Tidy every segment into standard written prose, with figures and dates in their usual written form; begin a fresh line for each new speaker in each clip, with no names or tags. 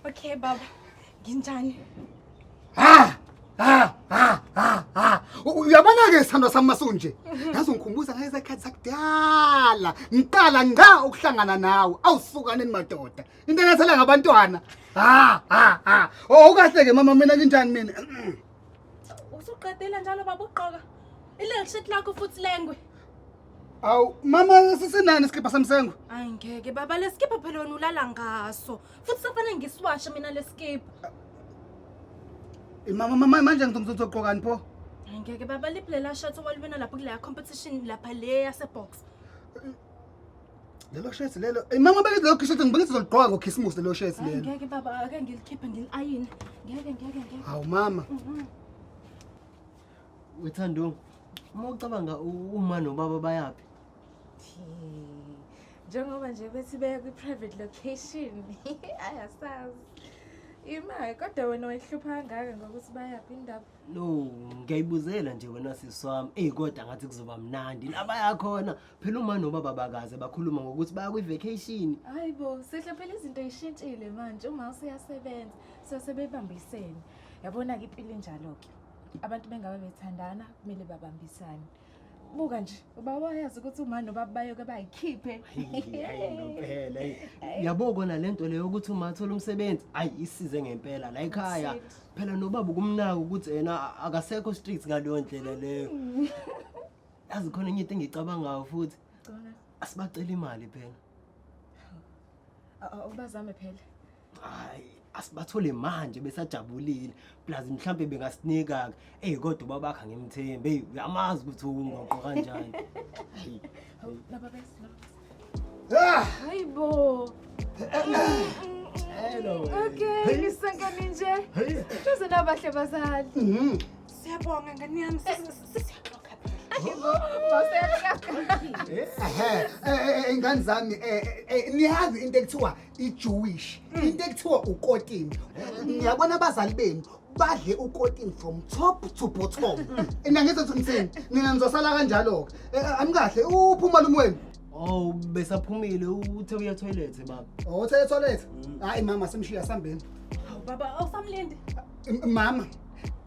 Okay baba. Nginjani?
Uyabona ke sithandwa sami masunje. Yazi ngikhumbuza ngezakhathi sakudala. Ngiqala nga ukuhlangana nawe. Awusukane madoda. Into engathela ngabantwana. Ukahle ke mama mina kanjani mina?
Usuqedela njalo baba uqoka. Ile shit lakho futhi lengwe.
Awu mama sisinani isikipha samsengo?
Hayi ngeke baba lesikipha phela wena ulala ngaso. Futhi safanele ngisiwashe mina lesikipha.
Mama manje ngizoqokani pho?
Hayi ngeke baba liplela shot owalibona lapho kule competition lapha le yase box.
Lelo shirt lelo. Mama beke lo shirt ngibeke sizoliqoka ngoChristmas lelo shirt lelo.
Ngeke baba ake ngilikhiphe ngiliayini. Ngeke.
Hawu mama.
Wethando. Uma ucabanga uma nobaba bayapi?
Njengoba nje bethi beya kwi-private location ayasazi imali kodwa wena wayihlupha kangaka ngokuthi bayaphi indaba.
No, ngiyayibuzela nje wena siswami. Kodwa ngathi kuzoba mnandi laba yakhona. Phela uma nobaba bakaze bakhuluma ngokuthi baya kwi-vacation.
Hayibo, sihle phela izinto ishintshile manje uma usiyasebenza sesebebambisene. Yabona ke impilo njalo ke. Abantu bengabe bethandana kumele babambisane. Buka nje ubaba wayazi ukuthi uma nobaba bayoke bayikhiphe.
Hayi ngempela. Yabo kona lento leyo ukuthi uma athola umsebenzi, isize ngempela la ekhaya. Phela nobaba kumnaka ukuthi yena akasekho strict ngaleyo ndlela leyo. Yazi khona enye into engicabangayo futhi. Asibacela imali phela.
Ubazame phela.
Asibathole manje besajabulile plus mhlambe bengasinika kodwa babakha ngemthembe uyamazi ukuthi ungoqo kanjani.
Laba bese. Hayibo.
Hello.
Okay, ngisangane nje. Tuze nabahle bazali.
Siyabonga ngani yami sisiyaxoxa phela.
Ingane zami niyazi into ekuthiwa iJewish. Into ekuthiwa ukotini. Ngiyabona abazali benu badle ukotini from top to bottom. Ngiyathi ngitsini mina ngizosala kanjalo ke. Amkahle uphuma lumweni.
Besaphumile uthe uya toilet baba.
Uthe toilet? Hayi mama simshiya sambeni.
Baba awusamlindi.
Mama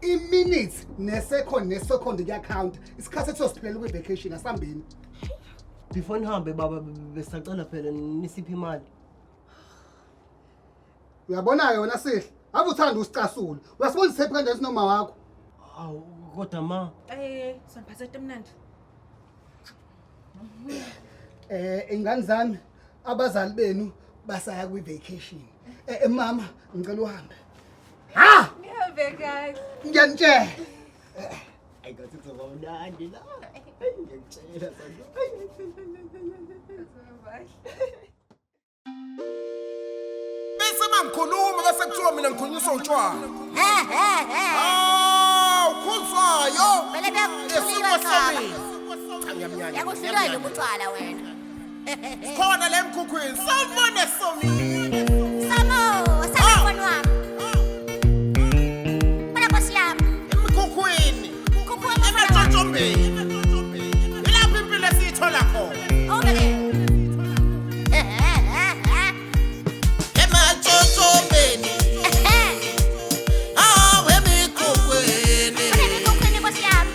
i-minute ne-second kuyacount. Isikhathi esizosiphelela kwi-vacation asambeni.
Before nihambe baba besacela phela nisiphi imali.
Uyabona yona sihle. Ave uthanda usicasula. Uyasibona isiphi kanjani sinoma wakho?
Kodwa ma.
Soniphathe emnandi.
Ingane zami abazali benu basaya kwi-vacation. Mama ngicela uhambe.
Ngihambe guys.
Ngiyanitshela.
Ayikathi kuzoba mnandi la. Ngiyakutshela sandla.
Bese mangikhuluma bese kuthiwa mina ngikhulunyiswa utshwala. Ukhuzwayo.
Vele
Lesimo sami.
Yakuhlulwa lokutshwala wena.
Khona le mkhukhwini sanibone somile.
Samo, sanibona wami. Bona Nkosi yami.
Emkhukhwini.
Kukhona
Ematshotshombeni. Ilapho impilo esiyithola khona.
Okay.
Ematshotshombeni. Emikhukhwini.
Kukhona Nkosi yami.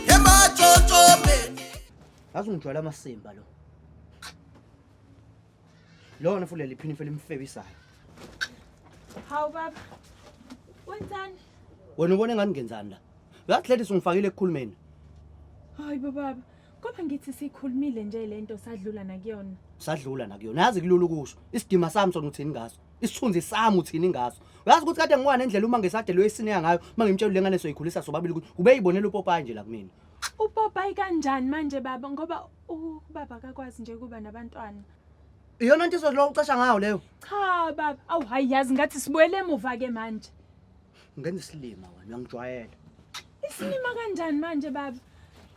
Ematshotshombeni.
Yazi ungijwayela amasimba lo. Lona futhi liphini phela imfebisayo.
Hawu baba. Wenzani?
Wena ubone ngani ngenzani la? Uyahleli singifakile ekukhulumeni.
Hayi baba. Kodwa ngithi sikhulumile nje lento sadlula nakuyona.
Sadlula nakuyona. Yazi kulula ukusho. Isidima sami sona uthini ngaso? Isithunzi sami uthini ngaso? Uyazi ukuthi kade ngiwana endlela uma ngesade lo esineka ngayo, mangimtshela lengane soyikhulisa sobabili ukuthi ubeyibonela uPopayi nje la kumina.
Upopayi kanjani manje baba ngoba ubaba akakwazi nje kuba nabantwana.
Iyona into isozilo ucasha ngayo leyo.
Cha baba, awu hayi yazi ngathi sibuyele emuva ke manje.
Ngenza isilima wena uyangijwayela.
Isilima kanjani manje baba?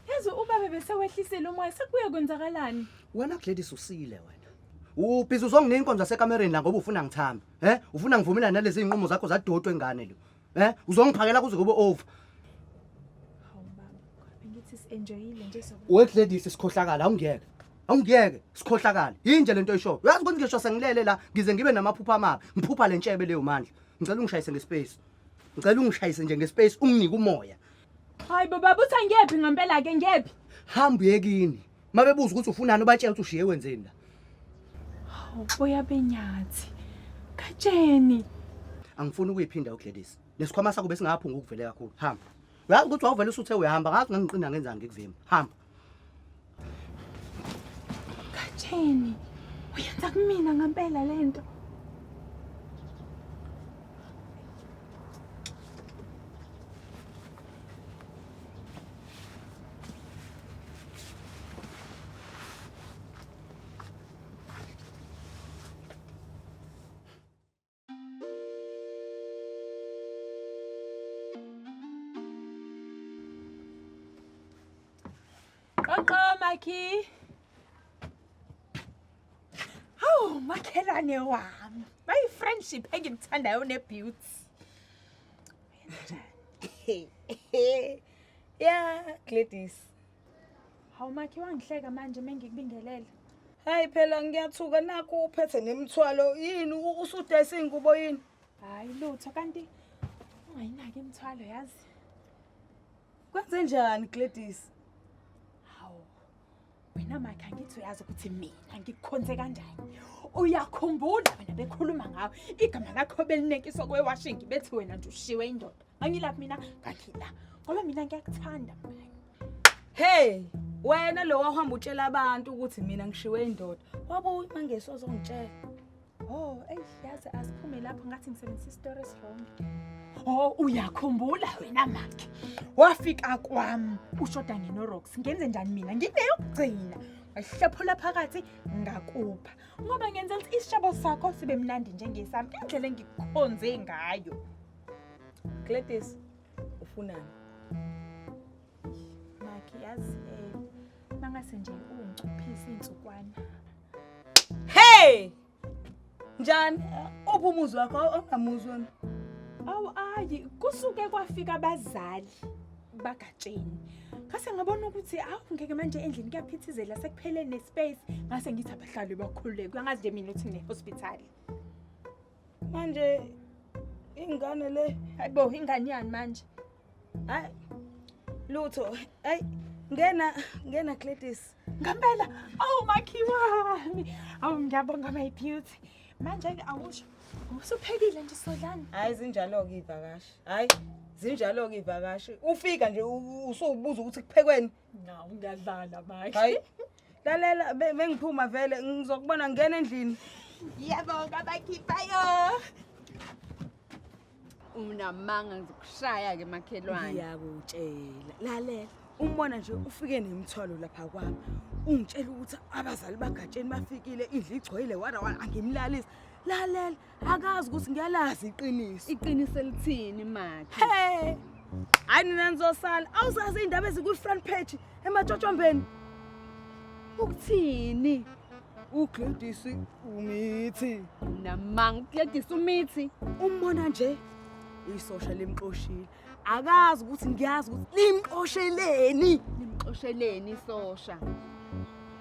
Yazi ubaba bese wehlisile umoya sekuye kwenzakalani?
Wena Gladys usile wena. Ubhizi uzonginini inkonzo yasekamereni la ngoba ufuna ngithamba. Ufuna ngivumelane nalezi inqumo zakho zadodwe engane lo. Uzongiphakela kuze kube over.
Hawu baba, kodwa ngithi enjoyile nje so.
We Gladys isikhohlakala awungiyeke. Awungiyeke sikhohlakala. Yinje lento oyisho. Uyazi ukuthi ngisho sengilele la ngize ngibe namaphupha amabi. Ngiphupha lentshebe leyo mandla. Ngicela ungishayise ngespace. Ngicela ungishayise nje ngespace unginike umoya.
Hayi baba buthi ngiyephi ngempela ke ngiyephi?
Hamba uyekini. Mabebuza ukuthi ufunani ubatshela ukuthi ushiye wenzeni la.
Boya benyathi. Katsheni.
Angifuni ukuyiphinda uGladys. Lesikhwama sakho bese ngaphunga ukuvele kakhulu. Hamba. Uyazi ukuthi wawuvela usuthe uyahamba ngathi ngangiqina ngenzani ngikuvima. Hamba.
Katsheni. Uyenza kumina ngempela lento. Makhi. Hawu makhelwane wami. My friendship engimthandayo nebeauty.
Yeah, Gladys.
Hawu makhi wangihleka manje mengikubingelela.
Hayi phela ngiyathuka nakho uphethe nemithwalo yini usudayisa ingubo yini?
Hayi lutho kanti ungayinaki imithwalo yazi.
Kwenze njani Gladys?
Wena makhe angithi uyazi ukuthi mina ngikukhonze kanjani. Uyakhumbula wena bekhuluma ngawe igama lakho belinekiswa kwewashing bethi wena nje ushiwe indoda. Angilaphi mina ngakila. Ngoba mina ngiyakuthanda manje.
Hey, wena lo wahamba utshela abantu ukuthi mina ngishiwe indoda. Wabuya mangesozo ngitshela.
Oh, yazi asiphume lapho ngathi ngisebenzisa stories wrong. Oh, uyakhumbula wena makhe. Wafika kwami ushoda ngeNorox. Ngenze njani mina? Ngikuyogcina. Wahlephula phakathi ngakupha. Ngoba ngenza ukuthi isishabo sakho sibe mnandi njengesami indlela engikukhonze ngayo.
Gladys, ufunani?
Makhe yazi mangase nje ungicuphisa insukwana.
Hey! Njani? Ubumuzi wakho ongamuzwa wena.
Awu ayi kusuke kwafika abazali bagatsheni. Ngase ngabona ukuthi ngeke manje endlini kuyaphithizela sekuphelene nespace ngase ngithi abahlali bakhululeke. Uyangazi nje mina uthi ngehospital.
Manje ingane le
Hayibo ingane yani manje?
hayi lutho. Hayi ngena Gladys.
Ngempela awu makhiwami. Awu ngiyabonga my beauty. Manje awusho usuphekile nje sodlana.
Hayi zinjalo ke ivakashi. Hayi zinjalo ke ivakashi. Ufika nje usubuza ukuthi kuphekweni.
Nawu ngiyadlala makhe.
Hayi lalela bengiphuma vele ngizokubona ngena endlini.
Yabonga bakhipayo.
Unamanga ngikushaya ke makhelwane.
Ngiyakutshela. Lalela umbona nje ufike nemithwalo lapha kwami. Ungitshela ukuthi abazali bagatsheni bafikile idla igcwele wara angimlalisa. Lalela akazi ukuthi ngiyalazi iqiniso.
Iqiniso lithini makhe?
Hey! Hayi nina nizosala. Awusazi indaba eziku front page ematshotshombeni.
Ukuthini?
uGladys umithi
Namanga uGladys umithi.
umbona nje isosha lemxoshile akazi ukuthi ngiyazi ukuthi limxosheleni
Nimxosheleni isosha.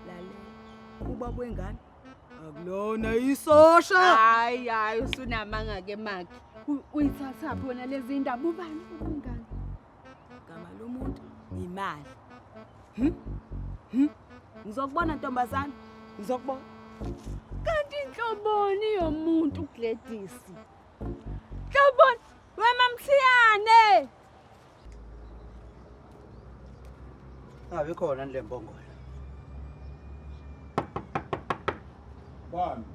lalela ubaba wengane akulona isosha
Hayi usunamanga ke makhe. Uyithatha phi wena lezi ndaba ubani ubungani?
gama lomuntu imali ngizokubona ntombazana ngizokubona
Kanti inhloboni yomuntu uGladys. Nhloboni wemamthiyane.
Abe khona le mbongola.
Bani?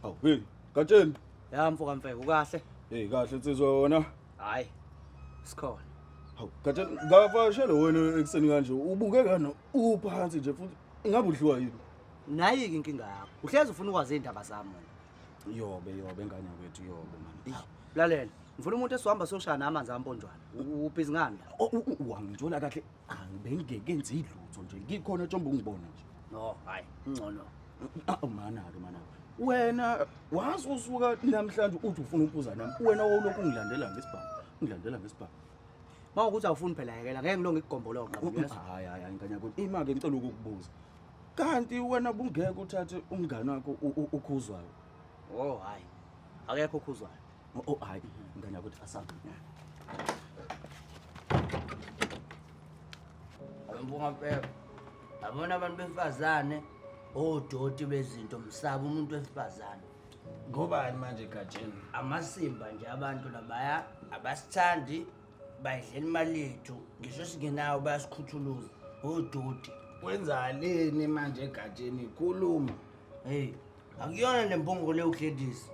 Awu, hey, Katsheni.
Ya mfoka mfeke ukahle?
Hey, kahle insizwa wona.
Hayi. Sikhona.
Hawu, Katsheni, ngavashela wena ekseni kanje. Ubukeka na uphansi nje futhi ingabe udliwa yini?
Nayi inkinga yakho. Uhlezi ufuna ukwazi indaba zami wena.
Yobe engane yakwethu yobe man.
Lalela, ngifuna umuntu esizohamba soshaya namanzi amponjwana. Ubhizi ngani la?
Wangithola kahle. Angibengeke ilutho nje. Ngikhona Tshombe ungibona nje.
No, hayi, ngcono.
Mana ke. wena wazi usuka namhlanje uthi ufuna ukubuza nami wena wawulokhu ungilandela ngesibhamu
Mawukuthi awufuni phela yekela ngeke ngilonge ikugomboloqa
hayi nganyako imake ngicela ukukubuza kanti wena bungeke uthathe umngane wakho ukhuzwayo
Oh hayi akekho okhuzwayo
hayi nganyako ukuthi asaka
Ngibonga phela abona abantu besifazane odoti bezinto msaba umuntu wesifazane
ngobani manje egatsheni
amasimba nje abantu labaya abasithandi bayidlela imali yethu ngisho singenayo bayasikhuthuluza odoti
wenzaleni manje egatsheni khuluma
hey akuyona lembongo le uGledisi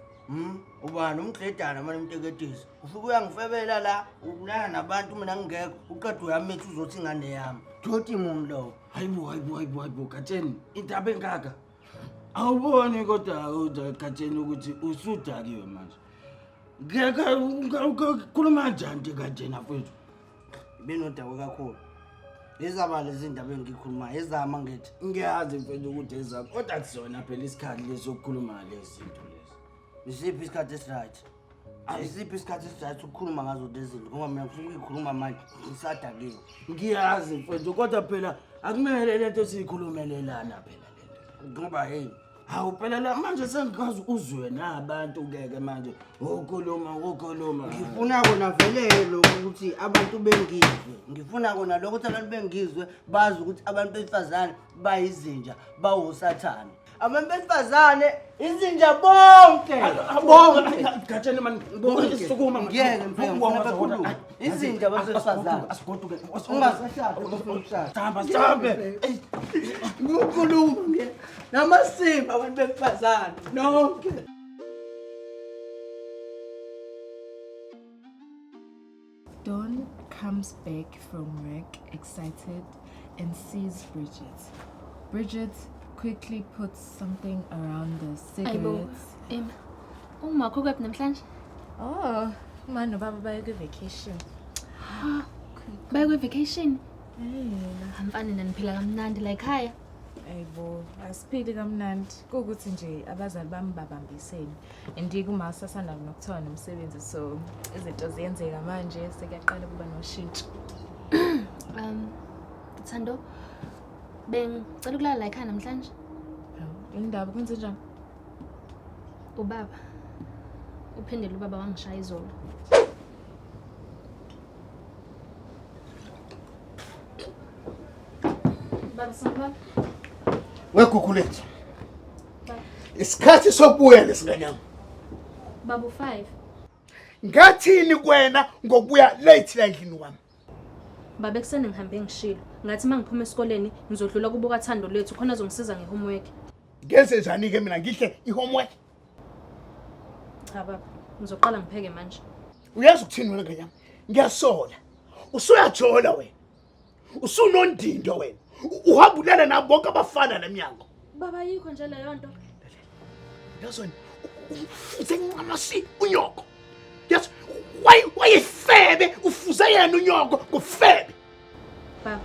ubani umgledana manje umteketisi ufike uyangifebela la ukulana nabantu mina ngingekho uqeda uyamitha uzothi ingane yami doti mum lo
hayibo gatsheni indaba engaka awuboni kodwa gatsheni ukuthi usudakiwe manje ngeke khuluma njani gatsheni afethu
benodakwe kakhulu lezaba lezi ndaba engikhuluma ezama ngithi
ngiyazi mfethu ukuthi ezakho kodwa kusona phela isikhathi lesokukhuluma lezi zinto lezi
isiphi isikhathi esiright isiphi isikhathi esiright ukukhuluma ngazo lezi zinto ngoba mina ngifuna ukukhuluma manje ngisadakiwe
ngiyazi mfethu kodwa phela akumele lento siyikhulumelelana phela lento
ngoba hey
hawu phela la manje sengikazi uzwe nabantu keke manje ukhuluma
ngifuna kona velelo ukuthi abantu bengizwe ngifuna kona lokho ukuthi abantu bengizwe bazi ukuthi abantu besifazane bayizinja bawusathana abantu besifazane izinja bonke
gatsheni man
isukuma ngeke mfana kakhulu izinja besifazane
asigoduke
ungasashada
sambe
ukukhuluma namasimba abantu besifazane nonke
Dawn comes back from work excited and sees Bridget. Bridget quickly puts something around the cigarettes.
Uma kukwephi namhlanje?
Oh, man nobaba baye vacation.
Baye kwi-vacation?
Hey,
Mfana naniphila kamnandi la ekhaya.
ayibo, asiphili kamnandi. Kukuthi nje abazali bami babambisene. Kuma sasanda nokuthiwa nomsebenzi so izinto ziyenzeka manje sekuyaqala kuba noshintsho.
Thando, bengicela ukulala la ekhaya namhlanje.
Indaba kwenze njani?
Ubaba uphendele ubaba wangishaya izolo. Baba sangibona.
Weguguleti. Isikhathi sokubuya lesinganyama.
Baba 5.
Ngathini kwena ngokubuya late la endlini wami?
Baba ekuseni ngihambe ngishilo. Ngathi mangiphuma esikoleni ngizodlula kubuka Thando lethu khona azongisiza ngehomework.
Ngenze njani ke mina ngihle ihomework?
Cha baba, ngizoqala ngipheke manje.
Uyazi ukuthini wena nganyama? Ngiyasola. Usuyajola wena. Usunondindo wena. Uhambulana nabo bonke abafana leminyango.
Baba yikho nje leyo nto.
Yazona uzenqamasi unyoko. Yes, wayefebe ufuze yena unyoko ngofebe.
Baba,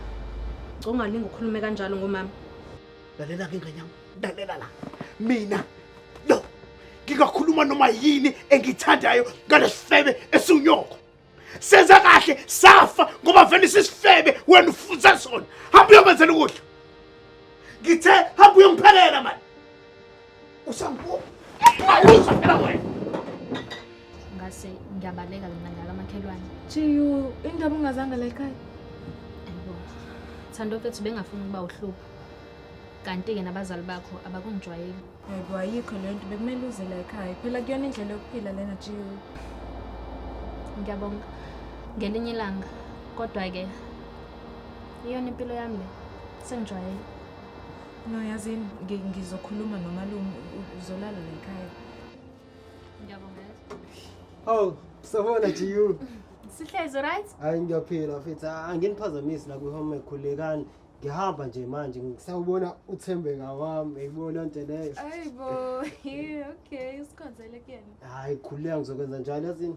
ungalinga ukukhuluma kanjalo ngomama.
Lalela ke nganyama, lalela la. Mina lo ngingakhuluma noma yini engithandayo ngalesifebe esunyoko. Senza kahle safa ngoba vele sisifebe wena ufuza sona. Hamba uyobenzela ukudla. Ngithe hamba uyongiphelela manje. Usangu. Awuza phela wena.
Ngase ngiyabaleka mina ngalamakhelwane.
Chiyu, indaba ungazange la ekhaya.
Ayibo. Thando mfethu bengafuni ukuba uhlupho. Kanti ke nabazali bakho abakungijwayeli.
Yebo ayikho lento bekumele uze la ekhaya. Phela kuyona indlela yokuphila lena Chiyu.
Ngiyabonga. Ngelinye ilanga kodwa ke iyona impilo yami le sengijwayele.
No yazini ngizokhuluma nomalume uzolala la ekhaya.
Ngiyabonga.
Oh, sabona Jiyu.
Sihlezi right?
Hayi ngiyaphila mfethu. Anginiphazamisi la kwi-homework khulekani. Ngihamba nje manje ngisawubona uThembeka wami eyibona into leyo.
Ayibo, okay, usikhonzele kuyena.
Hayi khuleka ngizokwenza njalo yazini.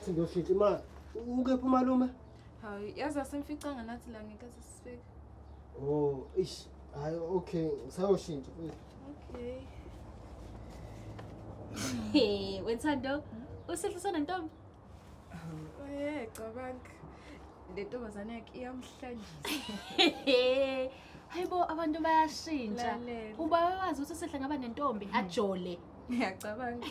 Ngiyoshintsha imali. Ukephi umalume?
Hayi, yazi asemficanga nathi la ngeke sisifike.
Oh, ish. Hayi okay, sayoshintsha.
Okay.
Wethando, usehlisana ntombi.
Cabanga. Le ntombazane yakhe iyamhlanjisa.
Hayibo abantu bayashintsha.
Lalela.
Uba wazi ukuthi usehle ngaba nentombi ajole.
Ngiyacabanga.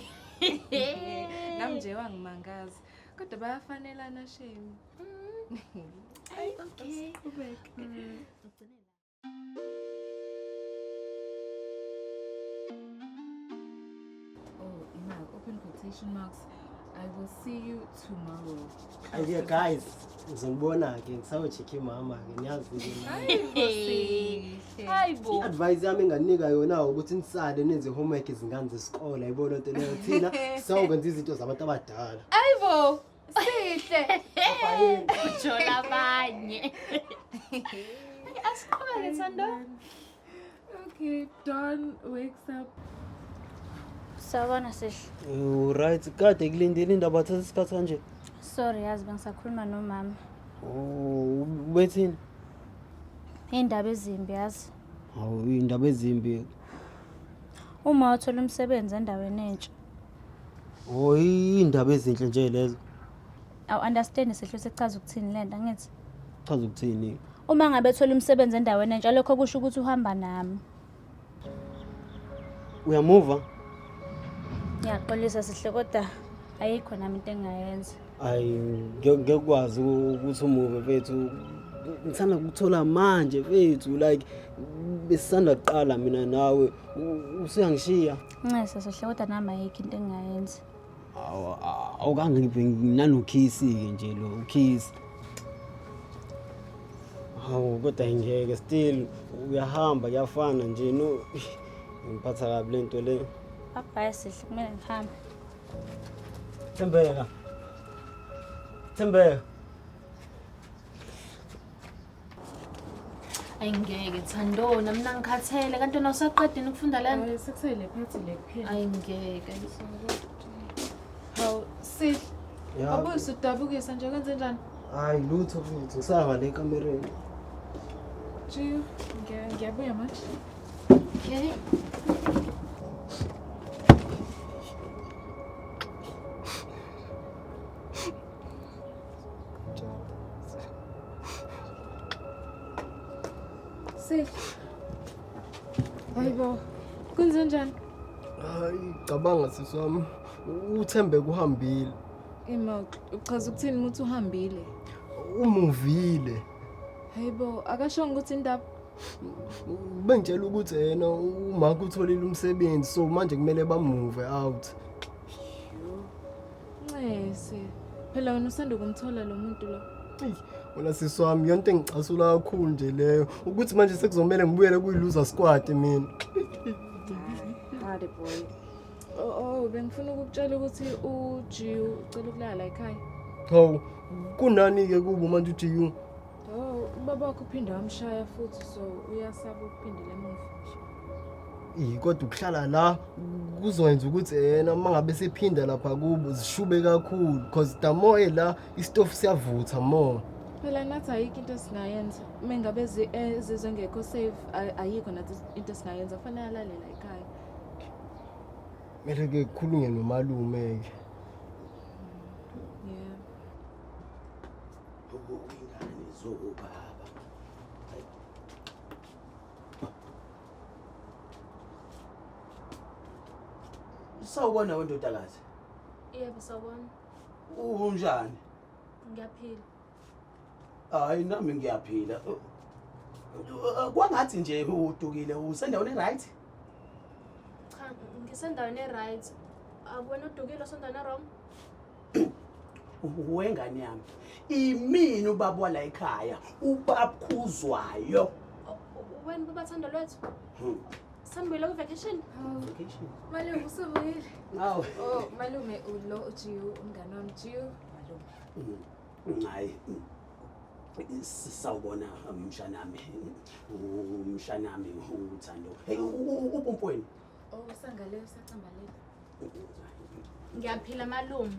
Nami nje wangimangaza. Kodwa bayafanelana shame.
Ay, okay.
Ubeke. Oh, Imali, open quotation marks. I will see you tomorrow.
Ayiye guys, ngizonibona ke ngisawucheck mama ke niyazi
Hayibo.
advice yami enganika yona ukuthi nisale nenze homework izingane zesikole ayibona into leyo thina sawukwenza izinto zabantu abadala.
Ayibo, sihle.
Ujola abanye. Asiqhubeke Thando.
Okay, Dawn wakes up.
Sawubona sihle.
Right, kade kulindile indaba thatha isikhathi kanje.
Sorry yazi bengisakhuluma nomama.
Oh, wethini?
Indaba ezimbi yazi.
Hawu, indaba ezimbi.
Uma uthola umsebenzi endaweni entsha.
Oh, indaba ezinhle nje lezo.
Awu understand sihle sechaza ukuthini lento ngithi.
Chaza ukuthini?
Uma ngabe ethola umsebenzi endaweni entsha lokho kusho ukuthi uhamba nami.
Uyamuva?
Ngiyaxolisa sihle kodwa ayikho nami into engayenza.
Ayi, ngekwazi ukuthi umuve mfethu. Ngithanda ukuthola manje mfethu like besisanda kuqala mina nawe usuyangishiya.
Ngese sihle kodwa nami ayikho into engayenza.
Awukangibe nanokhisi ke nje lo ukhisi. Hawu kodwa ngeke still uyahamba kuyafana nje no ngiphatha kabi lento le.
Bye sihle kumele ngihambe.
Thembeka. Thembeka.
Ayingeke Thando, nami ngikhathele kanti wena usaqedini ukufunda lana.
Hayi sekusele phethi le kuphela.
Ayingeke.
Hawu, sihle.
Ya.
Abuze udabukisa nje kwenze njani?
Hayi lutho futhi ngisaba le kamereni.
Jiyo, ngiyabuya manje.
Okay.
Sihle. Hayibo. Kwenze njani?
Hayi cabanga siswami uThembe kuhambile.
Ima uchaza ukuthini ukuthi uhambile?
Umuvile.
Hayibo, akashongo ukuthi indaba.
Bengitshela ukuthi yena uma kutholile umsebenzi so manje kumele bamuve out.
Ncese. Phela wena usanda kumthola lo muntu lo.
Wona siswami yonke engicasula kakhulu nje leyo ukuthi manje sekuzomela ngibuyele kuyiloser squad mina.
Hard boy. Oh, bengifuna ukukutshela ukuthi uJiu ucela ukulala ekhaya.
Hawu kunani ke kubo manje uJiu?
Oh, ubaba wakho uphinde wamshaya futhi so uyasaba ukuphindela emuva.
Kodwa ukuhlala la kuzoyenza ukuthi yena mangabe sephinda lapha kubo zishube kakhulu because the more la istofu siyavutha more.
Phela nathi ayikho into esingayenza. Mengabe ezizwe ngekho safe ayikho nathi into esingayenza fanele alalela ekhaya.
Mele ke khulunge nomalume ke.
Yeah.
Ingane zobaba. Sawubona wendodakazi.
Yebo sawubona.
Unjani?
Ngiyaphila.
Hayi nami ngiyaphila. Kwangathi nje udukile usendaweni right?
Cha, ngisendaweni right. Akuwena udukile usendana wrong?
Wengane yami. Imini ubaba la ekhaya, ubakhuzwayo.
Wena kubathanda lwethu? Sanibuyela ku-vacation?
Vacation.
Malume usubuyile.
Awu.
Oh, malume ulo uJiu umngane wami Jiu. Malume.
Hayi. Sawubona mshanami. Umshanami uThando. Hey uPompweni.
Oh, sangale usacambalela.
Ngiyaphila malume.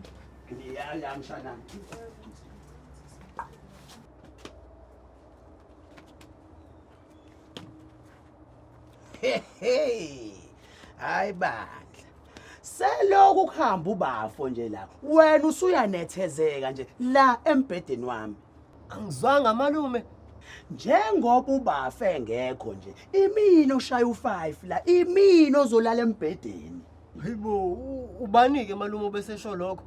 Ya mshanami. Hey. Hayi bandla.
Selokhu kuhamba ubafo nje la. Wena usuyanethezeka nje la embhedeni wami.
Angizwanga malume.
Njengoba ubafe engekho nje, imini oshaya u5 la, imini ozolala embhedeni.
Hayibo, ubanike malume besesho lokho.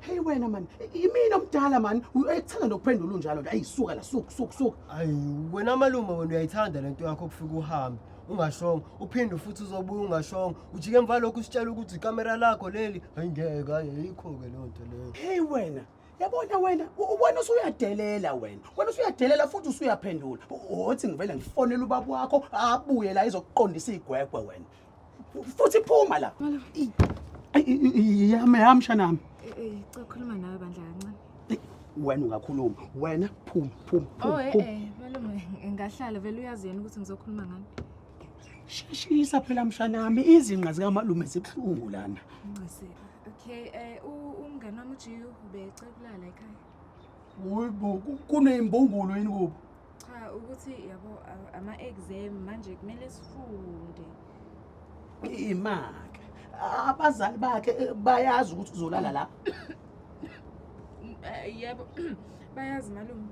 Hey wena man, imini omdala man, ekuthanda nokuphendula unjalo nje. Ayisuka la, suka.
Ayi, wena malume wena uyayithanda lento yakho ukufika uhambe. Ungashongo, uphinde futhi uzobuya ungashongo. Ujike emva lokho usitshela ukuthi ikamera lakho leli, ayingeke ayikho ke lonto leyo.
Hey wena, yabona wena usuyadelela wena. Wena usuyadelela futhi usuyaphendula. Uthi ngivele ngifonela ubaba wakho abuye la izokuqondisa igwegwe wena. Futhi phuma la. Yamsha nami.
Chakhuluma nawe bandla kancane.
Wena ungakhuluma. Wena phuma.
Malume ngahlala vele uyazi yena ukuthi ngizokhuluma ngani.
Shishisa phela mshanami, izinqa zika malume zibhlungu lana.
Ngicise. Okay, umngane wami uJiyo ubecelala ekhaya.
Hayibo, kunezimbungulu yini kubo?
Cha, ukuthi yabo ama-exam manje kumele sifunde.
Imake. Abazali bakhe bayazi ukuthi uzolala la.
Yebo, bayazi malume.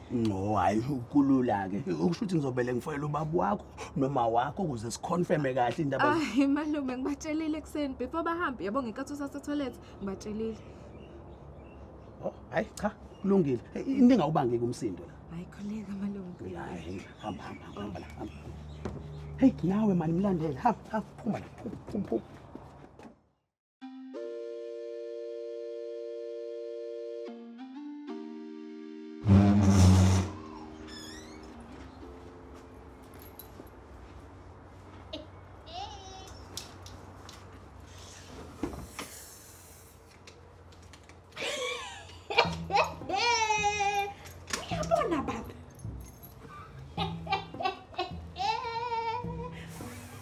No, hayi ukulula ke. Ukusho ukuthi ngizobele ngifonela ubaba wakho noma wakho ukuze siconfirme kahle indaba.
Ay malume ngibatshelile ekseni before bahambe yabo ngekhathi usase toilet ngibatshelile.
Oh, hayi cha, kulungile. Into engawubangeki umsindo la.
Hayi khuleka malume.
Hayi, hamba la. Hey, nawe mani mlandela. Hamba, phuma la. Phuma.
Uyabona baba.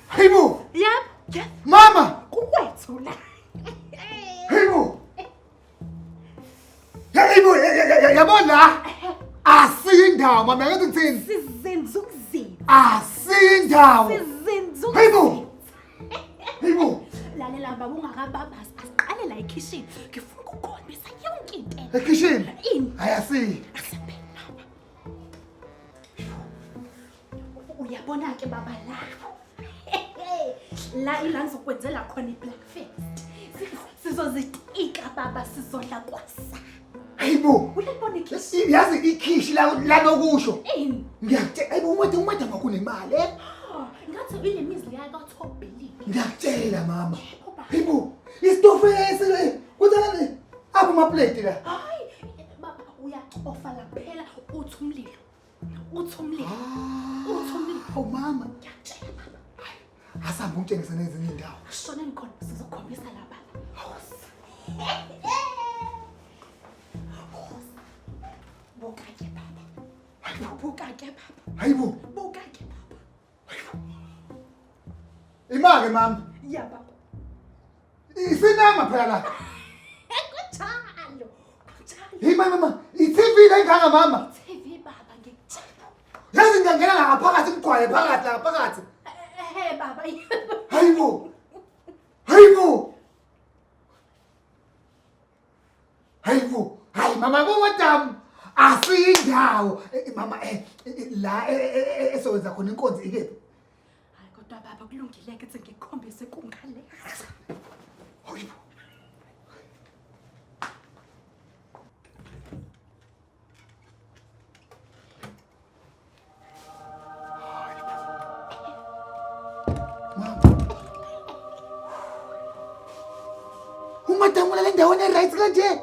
Hayibo.
Yep.
Mama.
Kuwethu la.
Hayibo. Hayibo, yabona. Asindawo mama ngathi ngithini?
Sizenza ukuzipha.
Asindawo.
Sizenza ukuzipha.
Hayibo. Hayibo.
Lalela baba ungakababazi asiqale la ekitchen. Ngifuna ukukhombisa yonke into.
Ekitchen?
Ini?
Ayasi.
Uyabona ke baba la. La ila ngizokwenzela khona i-breakfast. Sizozitika baba sizodla kwasa.
Hayibo.
Uyabona ikhishi?
Yazi ikhishi la lokusho.
Ini?
Ngiyakutshela, hayibo umuntu ngakunemali.
Ngathi ilemizi yakho top billion.
Ngiyakutshela mama. Hayibo, istofu ese kuthana apho amaplate la.
Hayi, baba uyacofa la phela uthi umlilo. Uthi umlilo.
Oh mama.
Ngiyakutshela baba.
Asamba umtshengisa nezinye indawo.
Shoneni khona sizokhombisa la baba. Buka ke baba. Buka ke baba.
Hayibo.
Buka ke baba.
Imake mama.
Ya baba.
Isinama phela la.
Kunjalo.
Hey mama, i-TV la ingaka mama.
TV baba ngikutshela.
Yazi ngiyangena ngaphakathi ngigqwaye phakathi la phakathi.
Baba.
Hayibo. Hayibo. Hayibo. Hayi mama bomadam. Asindawo. Mama la esowenza khona inkonzo ikephi?
Hayi kodwa baba kulungile ke ngikukhombise kungale.
Hayibo. Umadam la ndawo ne right kanje.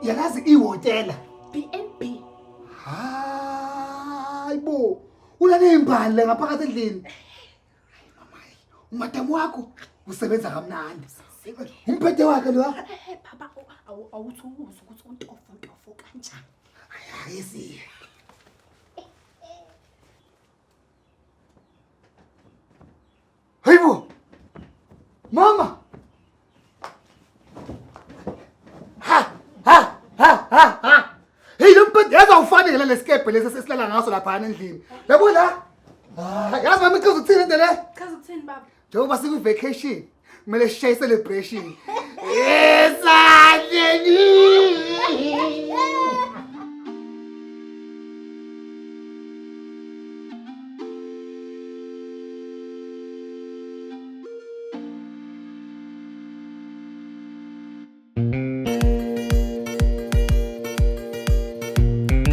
Yakazi ihotela.
B&B.
Hayibo. Ulane imbali la ngaphakathi endlini. Hayi mama. Umadam wakho usebenza kamnandi. Umphethe wakhe lo.
Baba awuthi ubuze ukuthi untofo kanjani.
Hayi si. Hayibo. Mama. Hey lomphethe yaza ufanele lesikepe lesi sesilala ngaso lapha endlini. Yabo la. Yazi mama ichaza ukuthini into le?
Chaza ukuthini baba?
Njengoba siku vacation kumele sishaye celebration. Yes, Anthony.